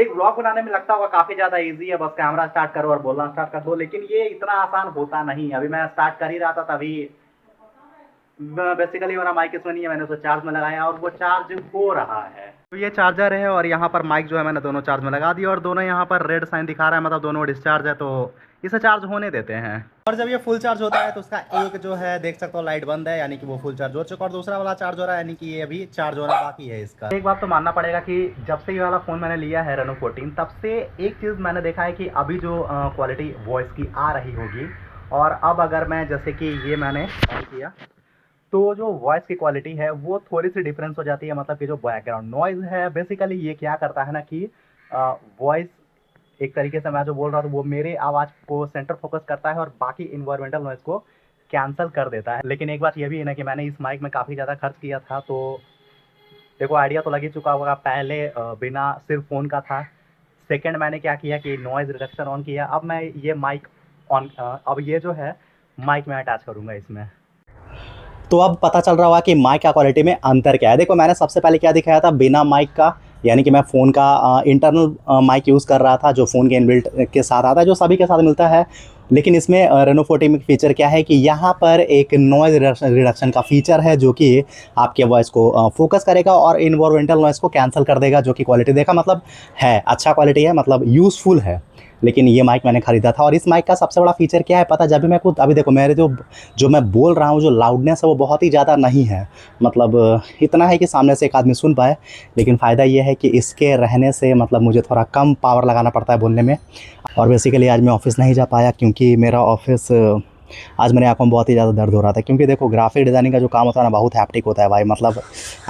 एक व्लॉग बनाने में लगता होगा काफी ज्यादा इजी है, बस कैमरा स्टार्ट करो और बोलना स्टार्ट कर दो, लेकिन ये इतना आसान होता नहीं। अभी मैं स्टार्ट कर ही रहा था तभी बेसिकली मेरा माइक इसमें नहीं है, मैंने उसे चार्ज में लगाया और वो चार्ज हो रहा है। तो ये चार्जर है और यहाँ पर माइक जो है मैंने दोनों चार्ज में लगा दिया और दोनों यहाँ पर रेड साइन दिखा रहा है, मतलब दोनों डिस्चार्ज है, तो इसे चार्ज होने देते हैं। और जब ये फुल चार्ज होता है तो उसका एक जो है देख सकते हो लाइट बंद है, यानी कि वो फुल चार्ज हो चुका, और दूसरा वाला चार्ज हो रहा है, यानी कि ये अभी चार्ज होना बाकी है इसका। एक बात तो मानना पड़ेगा कि जब से ये वाला फ़ोन मैंने लिया है रेनो 14, तब से एक चीज़ मैंने देखा है कि अभी जो क्वालिटी वॉइस की आ रही होगी, और अब अगर मैं जैसे कि ये मैंने ऑन किया तो जो वॉइस की क्वालिटी है वो थोड़ी सी डिफरेंस हो जाती है। मतलब कि जो बैकग्राउंड नॉइज़ है बेसिकली ये क्या करता है ना कि वॉइस एक तरीके से मैं जो बोल रहा हूँ वो मेरे आवाज़ को सेंटर फोकस करता है और बाकी इन्वायरमेंटल नॉइज़ को कैंसिल कर देता है। लेकिन एक बात ये भी है ना कि मैंने इस माइक में काफ़ी ज़्यादा खर्च किया था, तो देखो आइडिया तो लग ही चुका होगा। पहले बिना सिर्फ फ़ोन का था, सेकंड मैंने क्या किया कि नॉइज़ रिडक्शन ऑन किया, अब मैं ये माइक ऑन अब ये जो है माइक में अटैच करूँगा इसमें। तो अब पता चल रहा होगा कि माइक का क्वालिटी में अंतर क्या है। देखो मैंने सबसे पहले क्या दिखाया था बिना माइक का, यानी कि मैं फ़ोन का इंटरनल माइक यूज़ कर रहा था जो फ़ोन के इनबिल्ट के साथ आता है, जो सभी के साथ मिलता है। लेकिन इसमें रेनो 14 में फीचर क्या है कि यहाँ पर एक नॉइज़ रिडक्शन का फीचर है जो कि आपके वॉइस को फोकस करेगा और इन्वायरमेंटल नॉइज़ को कैंसिल कर देगा, जो कि क्वालिटी देखा मतलब है अच्छा क्वालिटी है, मतलब यूज़फुल है। लेकिन ये माइक मैंने ख़रीदा था और इस माइक का सबसे बड़ा फ़ीचर क्या है पता है? जब भी मैं खुद अभी देखो मेरे जो जो मैं बोल रहा हूँ, जो लाउडनेस है वो बहुत ही ज़्यादा नहीं है, मतलब इतना है कि सामने से एक आदमी सुन पाए। लेकिन फ़ायदा ये है कि इसके रहने से मतलब मुझे थोड़ा कम पावर लगाना पड़ता है बोलने में। और बेसिकली आज मैं ऑफ़िस नहीं जा पाया क्योंकि मेरा ऑफ़िस आज मेरी आँखों में बहुत ही ज़्यादा दर्द हो रहा था, क्योंकि देखो ग्राफ़िक डिज़ाइनिंग का जो काम होता है ना बहुत हैप्टिक होता है भाई। मतलब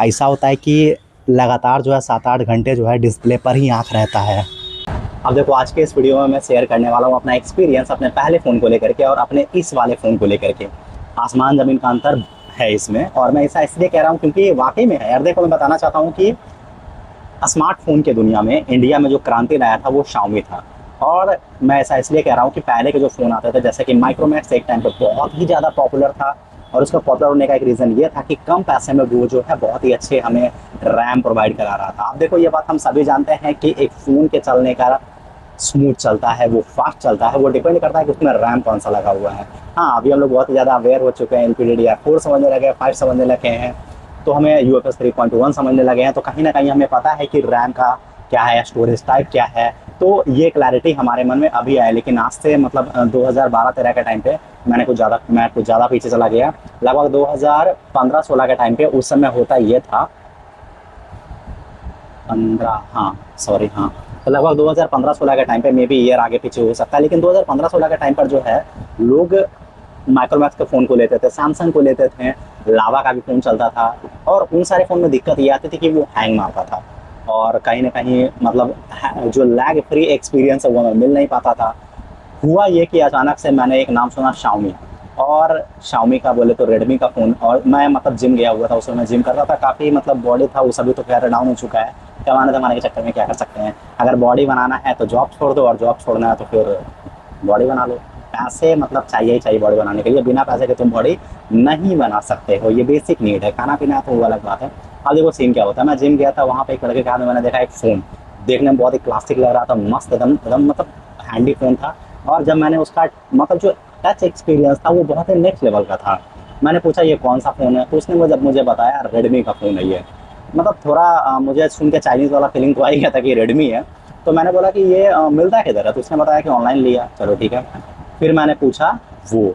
ऐसा होता है कि लगातार जो है 7-8 घंटे जो है डिस्प्ले पर ही आँख रहता है। अब देखो आज के इस वीडियो में मैं शेयर करने वाला हूँ अपना एक्सपीरियंस अपने पहले फ़ोन को लेकर के और अपने इस वाले फ़ोन को लेकर के। आसमान ज़मीन का अंतर है इसमें, और मैं ऐसा इसलिए कह रहा हूँ क्योंकि वाकई में है यार। देखो मैं बताना चाहता हूँ कि स्मार्टफ़ोन के दुनिया में इंडिया में जो क्रांति लाया था वो शाओमी था। और मैं ऐसा इसलिए कह रहा हूँ कि पहले के जो फ़ोन आते थे जैसे कि माइक्रोमैक्स एक टाइम पर बहुत ही ज़्यादा पॉपुलर था, और उसका पॉपुलर होने का एक रीज़न ये था कि कम पैसे में वो जो है बहुत ही अच्छे हमें रैम प्रोवाइड करा रहा था। अब देखो ये बात हम सभी जानते हैं कि एक फ़ोन के चलने का स्मूथ चलता है, वो फास्ट चलता है, वो डिपेंड करता है कि उसमें रैम कौन सा लगा हुआ है। हाँ अभी हम लोग बहुत ही ज़्यादा अवेयर हो चुके हैं, LPDDR4 समझने लगे हैं, 5 समझने लगे हैं, तो हमें UFS 3.1 समझने लगे हैं, तो कहीं ना कहीं हमें पता है कि रैम का क्या है, स्टोरेज टाइप क्या है। तो ये क्लैरिटी हमारे मन में अभी आए, लेकिन आज से मतलब 2012-13 के टाइम पे मैं कुछ ज़्यादा पीछे चला गया। लगभग 2015-16 के टाइम पे उस समय होता ये था 15 हाँ सॉरी हाँ, तो लगभग 2015-16 के टाइम पे मे बी ईयर आगे पीछे हो सकता है, लेकिन 2015-16 के टाइम पर जो है लोग माइक्रोमैक्स के फ़ोन को लेते थे, सैमसंग को लेते थे, लावा का भी फ़ोन चलता था, और उन सारे फ़ोन में दिक्कत ये आती थी कि वो हैंग मारता था, और कहीं ना कहीं मतलब जो लैग फ्री एक्सपीरियंस है वो हमें मिल नहीं पाता था। हुआ ये कि अचानक से मैंने एक नाम सुना शाओमी, और शाओमी का बोले तो रेडमी का फ़ोन, और मैं मतलब जिम गया हुआ था, उस समय मैं जिम कर रहा था, काफ़ी मतलब बॉडी था वो सभी तो खैर डाउन हो चुका है। कमाने धमाने के चक्कर में क्या कर सकते हैं, अगर बॉडी बनाना है तो जॉब छोड़ दो, और जॉब छोड़ना है तो फिर बॉडी बना लो। पैसे मतलब चाहिए ही चाहिए बॉडी बनाने के लिए, बिना पैसे के तुम बॉडी नहीं बना सकते हो, ये बेसिक नीड है। खाना पीना तो वो अलग बात है। अब देखो सीन क्या होता है, मैं जिम गया था, वहाँ पे एक लड़के के हाथ में मैंने देखा एक फ़ोन, देखने में बहुत ही क्लासिक लग रहा था, मस्त एकदम एकदम मतलब हैंडी फ़ोन था। और जब मैंने उसका मतलब जो टच एक्सपीरियंस था वो बहुत ही नेक्स्ट लेवल का था। मैंने पूछा ये कौन सा फ़ोन है, तो उसने जब मुझे बताया रेडमी का फ़ोन है ये। मतलब थोड़ा मुझे सुन के चाइनीज़ वाला फीलिंग तो आ ही गया था कि रेडमी है। तो मैंने बोला कि ये मिलता किधर है, तो उसने बताया कि ऑनलाइन लिया। चलो ठीक है, फिर मैंने पूछा वो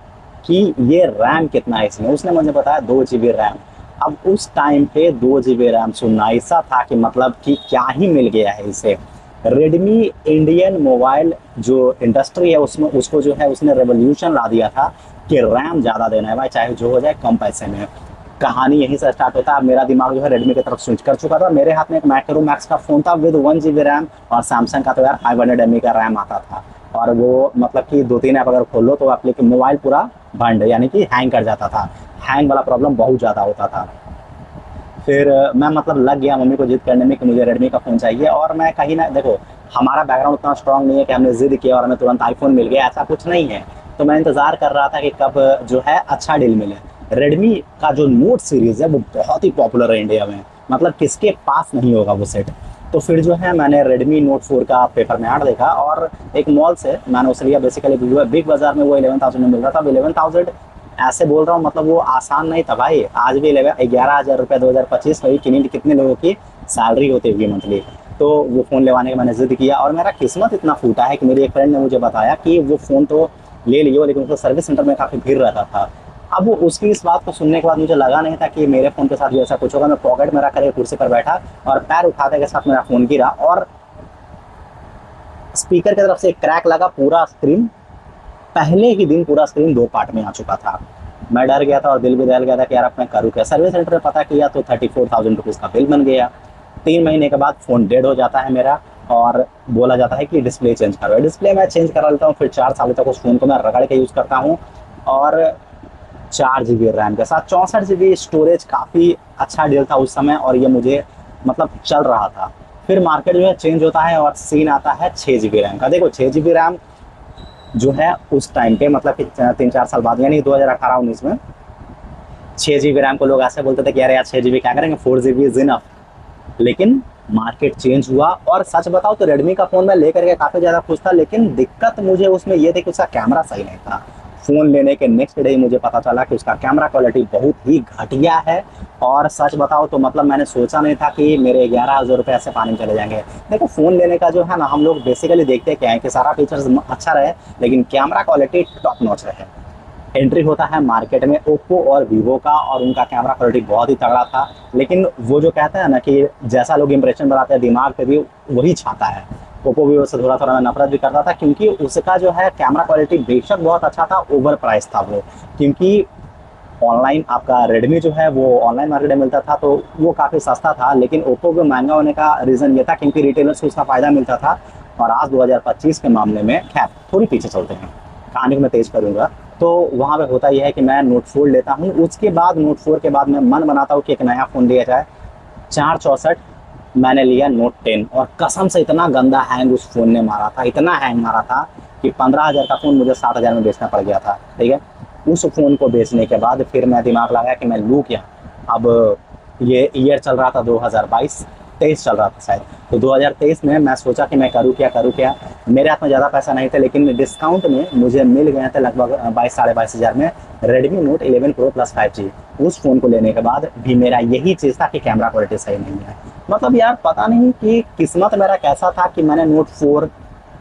कि ये रैम कितना है इसमें, उसने मुझे बताया 2 GB रैम। अब उस टाइम पे 2 GB रैम सुनना ऐसा था कि मतलब कि क्या ही मिल गया है इसे। रेडमी इंडियन मोबाइल जो इंडस्ट्री है उसमें उसको जो है उसने रेवोल्यूशन ला दिया था कि रैम ज़्यादा देना है भाई, चाहे जो हो जाए कम पैसे में। कहानी यहीं से स्टार्ट होता है। मेरा दिमाग जो है रेडमी की तरफ स्विच कर चुका था, मेरे हाथ में एक माइक्रो मैक्स का फ़ोन था विद 1 GB रैम, और सैमसंग का तो यार 500 MB का रैम आता था, और वो मतलब कि 2-3 ऐप अगर खोल लो तो एप्लीकेशन मोबाइल पूरा बंद, यानी कि हैंग कर जाता था। हैंग वाला प्रॉब्लम बहुत ज़्यादा होता था। फिर मैं मतलब लग गया मम्मी को जिद करने में कि मुझे रेडमी का फ़ोन चाहिए, और मैं कहीं ना देखो हमारा बैकग्राउंड उतना स्ट्रांग नहीं है कि हमने जिद किया और हमें तुरंत आईफोन मिल गया, ऐसा कुछ नहीं है। तो मैं इंतज़ार कर रहा था कि कब जो है अच्छा डील मिले। रेडमी का जो नोट सीरीज़ है वो बहुत ही पॉपुलर है इंडिया में, मतलब किसके पास नहीं होगा वो सेट। तो फिर जो है मैंने Redmi Note 4 का पेपर में ऐड देखा और एक मॉल से मैंने उसे लिया। बेसिकली बिग बाजार में वो 11,000 में मिल रहा था। अब 11,000 ऐसे बोल रहा हूँ, मतलब वो आसान नहीं था भाई। आज भी 11,000 रुपये 2025 में कितने लोगों की सैलरी होती होगी मंथली। तो वो फ़ोन लेवाने का मैंने जिद किया और मेरा किस्मत इतना फूटा है कि मेरी एक फ्रेंड ने मुझे बताया कि वो फ़ोन तो ले लियो, लेकिन उसको सर्विस सेंटर में काफ़ी भीड़ रहता था। अब वो उसकी इस बात को सुनने के बाद मुझे लगा नहीं था कि मेरे फ़ोन के साथ भी ऐसा कुछ होगा। मैं पॉकेट में रख कर कुर्सी पर बैठा और पैर उठाते के साथ मेरा फ़ोन गिरा और स्पीकर की तरफ से एक क्रैक लगा। पूरा स्क्रीन, पहले ही दिन पूरा स्क्रीन 2 पार्ट में आ चुका था। मैं डर गया था और दिल भी दहल गया था कि यार अब मैं करूँ क्या। सर्विस सेंटर में पता किया तो 34,000 रुपीज़ का बिल बन गया। 3 महीने के बाद फ़ोन डेड हो जाता है मेरा और बोला जाता है कि डिस्प्ले चेंज करो। डिस्प्ले मैं चेंज करा लेता हूँ, फिर 4 साल तक उस फ़ोन को मैं रगड़ के यूज़ करता हूँ और 4 GB रैम के साथ 64 GB स्टोरेज काफ़ी अच्छा डील था उस समय और ये मुझे मतलब चल रहा था। फिर मार्केट जो है चेंज होता है और सीन आता है 6 GB रैम का। देखो 6 GB रैम जो है उस टाइम पे मतलब कि 3-4 साल बाद यानी 2018-19 में 6 GB रैम को लोग ऐसे बोलते थे कि यार 6 GB क्या करेंगे, 4 GB इज इनफ। लेकिन मार्केट चेंज हुआ और सच बताओ तो रेडमी का फ़ोन मैं लेकर के काफ़ी ज़्यादा खुश था, लेकिन दिक्कत मुझे उसमें ये थी कि उसका कैमरा सही नहीं था। फ़ोन लेने के नेक्स्ट डे ही मुझे पता चला कि उसका कैमरा क्वालिटी बहुत ही घटिया है। और सच बताओ तो मतलब मैंने सोचा नहीं था कि मेरे 11,000 रुपये ऐसे पानी में चले जाएंगे। देखो फ़ोन लेने का जो है ना, हम लोग बेसिकली देखते क्या है कि सारा फीचर्स अच्छा रहे लेकिन कैमरा क्वालिटी टॉप नॉच रहे। एंट्री होता है मार्केट में ओप्पो और वीवो का और उनका कैमरा क्वालिटी बहुत ही तगड़ा था। लेकिन वो जो कहते हैं ना कि जैसा लोग इंप्रेशन बनाते हैं दिमाग पे भी वही छाता है। ओप्पो वीवो से थोड़ा थोड़ा मैं नफरत भी करता था क्योंकि उसका जो है कैमरा क्वालिटी बेशक बहुत अच्छा था, ओवर प्राइस था वो। क्योंकि ऑनलाइन आपका रेडमी जो है वो ऑनलाइन मार्केट में मिलता था तो वो काफ़ी सस्ता था, लेकिन ओप्पो को महंगा होने का रीज़न ये था क्योंकि रिटेलर्स को उसका फ़ायदा मिलता था। और आज 2025 के मामले में खैर थोड़ी पीछे चलते हैं, कहानी को मैं तेज़ करूँगा। तो वहाँ पे होता यह है कि मैं नोट 4 लेता हूँ। उसके बाद नोट 4 के बाद मैं मन बनाता हूँ कि एक नया फ़ोन लिया जाए। 464 मैंने लिया नोट 10 और कसम से इतना गंदा हैंग उस फ़ोन ने मारा था, इतना हैंग मारा था कि 15,000 का फ़ोन मुझे 60,000 में बेचना पड़ गया था। ठीक है, उस फ़ोन को बेचने के बाद फिर मैं दिमाग लगाया कि मैं लूँ क्या। अब ये ईयर चल रहा था 2022-23 चल रहा था शायद। तो 2023 में मैं सोचा कि मैं करूँ क्या। मेरे हाथ में ज़्यादा पैसा नहीं थे लेकिन डिस्काउंट में मुझे मिल गए थे लगभग 22-22,500 में Redmi note 11 pro plus 5G। उस फ़ोन को लेने के बाद भी मेरा यही चीज़ था कि कैमरा क्वालिटी सही नहीं है। मतलब यार पता नहीं कि किस्मत मेरा कैसा था कि मैंने नोट 4,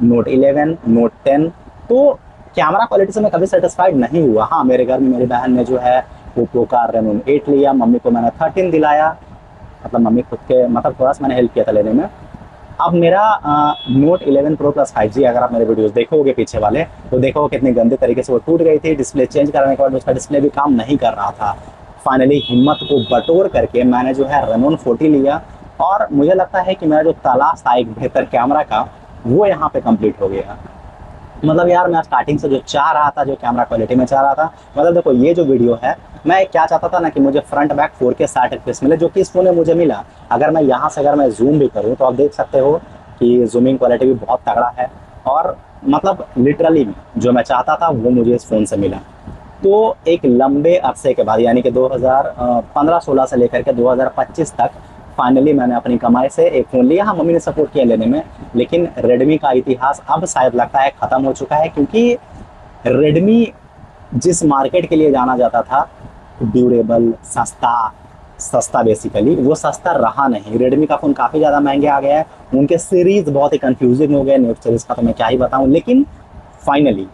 नोट 11, नोट 10 तो कैमरा क्वालिटी से मैं कभी सेटिस्फाइड नहीं हुआ। हाँ, मेरे घर में मेरी बहन ने जो है ओप्पो का रेनो 8 लिया, मम्मी को मैंने 13 दिलाया। मतलब मम्मी खुद के मतलब थोड़ा सा मैंने हेल्प किया था लेने में। अब मेरा नोट 11 प्रो प्लस 5G अगर आप मेरे वीडियोस देखोगे पीछे वाले तो देखोगे कितनी गंदे तरीके से वो टूट गई थी। डिस्प्ले चेंज करने के बाद उसका डिस्प्ले भी काम नहीं कर रहा था। फाइनली हिम्मत को बटोर करके मैंने जो है रेनॉन 40 लिया और मुझे लगता है कि मेरा जो तलाश था एक बेहतर कैमरा का वो यहाँ पे कंप्लीट हो गया। मतलब यार मैं स्टार्टिंग से जो चाह रहा था, जो कैमरा क्वालिटी में चाह रहा था, मतलब देखो ये जो वीडियो है मैं क्या चाहता था ना कि मुझे फ्रंट बैक 4K 60 FPS मिले, जो कि इस फोन में मुझे मिला। अगर मैं यहाँ से अगर मैं जूम भी करूँ तो आप देख सकते हो कि जूमिंग क्वालिटी भी बहुत तगड़ा है और मतलब लिटरली जो मैं चाहता था वो मुझे इस फ़ोन से मिला। तो एक लंबे अरसे के बाद यानी कि 2015-16 से लेकर के 2025 तक फाइनली मैंने अपनी कमाई से एक फ़ोन लिया। हाँ, मम्मी ने सपोर्ट किया लेने में, लेकिन रेडमी का इतिहास अब शायद लगता है ख़त्म हो चुका है क्योंकि रेडमी जिस मार्केट के लिए जाना जाता था ड्यूरेबल, सस्ता बेसिकली वो सस्ता रहा नहीं। रेडमी का फ़ोन काफ़ी ज़्यादा महंगे आ गया है। उनके सीरीज़ बहुत ही कंफ्यूजिंग हो गए, नोट सीरीज़ का तो मैं क्या ही बताऊँ। लेकिन फाइनली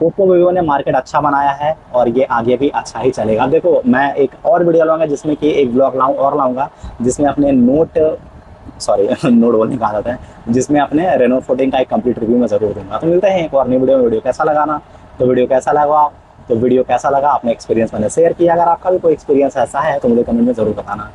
ओप्पो वीवो ने मार्केट अच्छा बनाया है और ये आगे भी अच्छा ही चलेगा। देखो मैं एक और वीडियो लाऊंगा जिसमें कि एक ब्लॉग लाऊंगा जिसमें अपने नोट नोट बोलने का आदत है, जिसमें अपने रेनो 14 का एक कंप्लीट रिव्यू मैं ज़रूर दूंगा। तो मिलते हैं एक और नई वीडियो कैसा लगा तो वीडियो कैसा लगा अपने एक्सपीरियंस मैंने शेयर किया। अगर आपका भी कोई एक्सपीरियंस ऐसा है तो मुझे कमेंट में ज़रूर बताना।